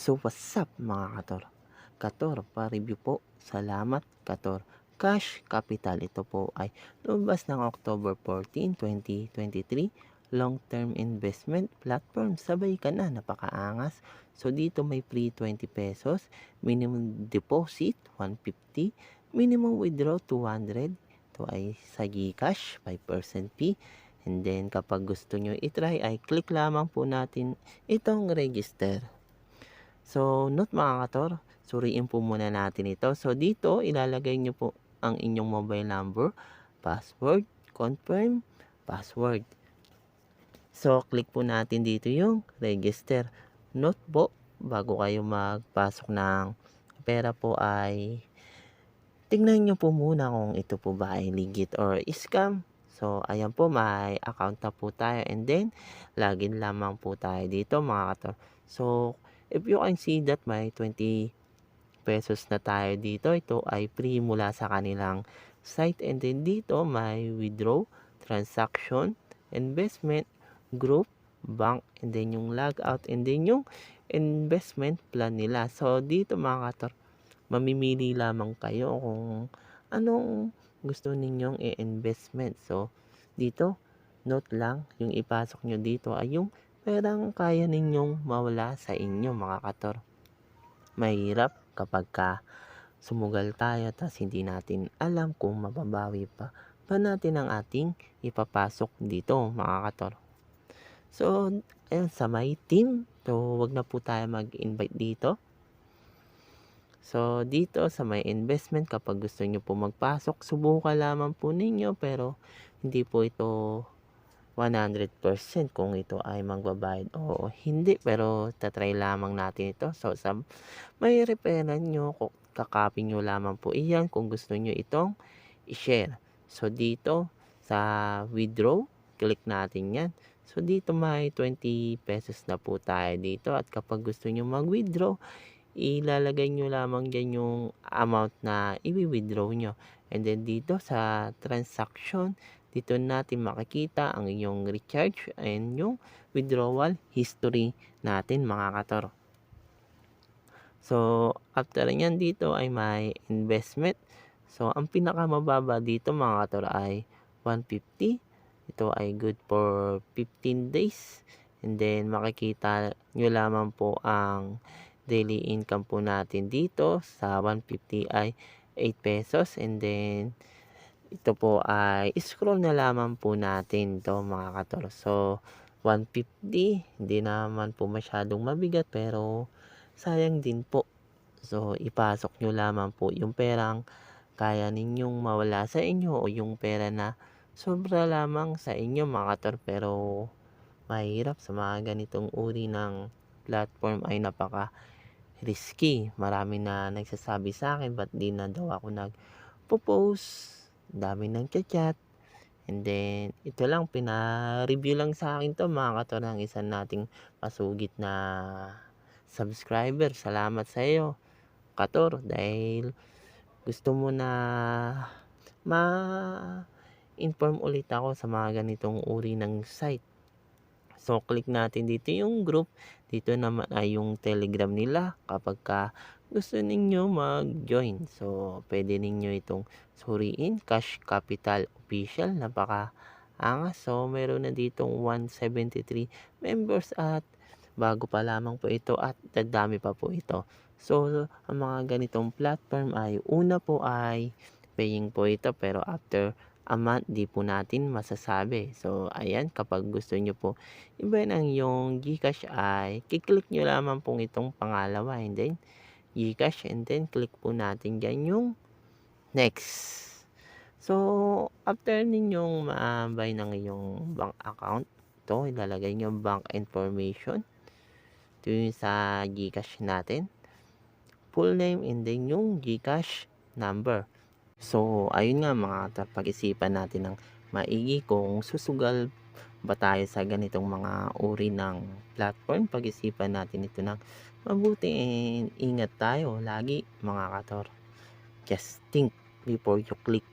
So what's up mga Kator? Kator, pa-review po. Salamat Kator. Cash Capital, ito po ay lumabas ng October 14, 2023. Long-term investment platform. Sabay ka na, napakaangas. So dito may free 20 pesos, minimum deposit 150, minimum withdraw 200. Ito ay sa GCash, 5% fee. And then kapag gusto nyo itry ay click lamang po natin itong register. So, note mga Kator, suriin po muna natin ito. So, dito ilalagay nyo po ang inyong mobile number, password, confirm, password. So, click po natin dito yung register. Note po, bago kayo magpasok ng pera po ay tingnan nyo po muna kung ito po ba ay legit or scam. So, ayan po, may account na po tayo. And then, login lamang po tayo dito mga Kator. So, if you can see that may 20 pesos na tayo dito. Ito ay free mula sa kanilang site. And then dito may withdraw, transaction, investment, group, bank, and then yung logout, and then yung investment plan nila. So dito mga Kator, mamimili lamang kayo kung anong gusto ninyong i-investment. So dito, note lang, yung ipasok nyo dito ay yung perang kaya ninyong mawala sa inyo mga Kator. Mahirap kapag sumugal tayo tas hindi natin alam kung mababawi pa natin ang ating ipapasok dito mga Kator. So, ayun, sa my team, so wag na po tayo mag-invite dito. So, dito sa may investment, kapag gusto nyo po magpasok, subukan lamang po ninyo, pero hindi po ito 100% kung ito ay magbabayad o hindi, pero tatry lamang natin ito. So sa may referral nyo, kakopy nyo lamang po iyan kung gusto nyo itong i-share. So dito sa withdraw, click natin yan. So dito may 20 pesos na po tayo dito, at kapag gusto nyo mag-withdraw, ilalagay nyo lamang dyan yung amount na i-withdraw nyo. And then dito sa transaction, dito natin makikita ang inyong recharge and yung withdrawal history natin mga Kator. So, after nyan dito ay may investment. So, ang pinakamababa dito mga Kator ay 150. Ito ay good for 15 days. And then, makikita nyo lamang po ang daily income po natin dito. Sa 150 ay 8 pesos. And then, ito po ay scroll na lamang po natin to mga Kator. So 150, hindi naman po masyadong mabigat, pero sayang din po. So ipasok nyo lamang po yung perang kaya ninyong mawala sa inyo, o yung pera na sobra lamang sa inyo mga Kator, pero mahirap sa mga ganitong uri ng platform ay napaka risky. Marami na nagsasabi sa akin, ba't di na daw ako nagpo-post, dami ng chat. And then ito lang, pina-review lang sa akin to mga Kator, ng isang nating masugit na subscriber. Salamat sa iyo Kator, dahil gusto mo na ma-inform ulit ako sa mga ganitong uri ng site. So, click natin dito yung group. Dito naman ay yung Telegram nila kapag gusto ninyo mag-join. So, pwede ninyo itong suriin. Cash Capital Official. Napaka-angas. So, meron na ditong 173 members, at bago pa lamang po ito, at dadami pa po ito. So, ang mga ganitong platform ay una po ay paying po ito, pero after a month, di po natin masasabi. So, ayan, kapag gusto nyo po iba ang yung GCash ay kiklik nyo lamang pong itong pangalawa, and then GCash, and then click po natin dyan yung next. So, after ninyong ma-buy ng iyong bank account, ito, ilalagay nyo bank information. Ito yung sa GCash natin. Full name, and then yung GCash number. So, ayun nga mga Kator, pag-isipan natin ng maigi kung susugal ba tayo sa ganitong mga uri ng platform. Pag-isipan natin ito ng mabuti, and ingat tayo lagi mga Kator. Just think before you click.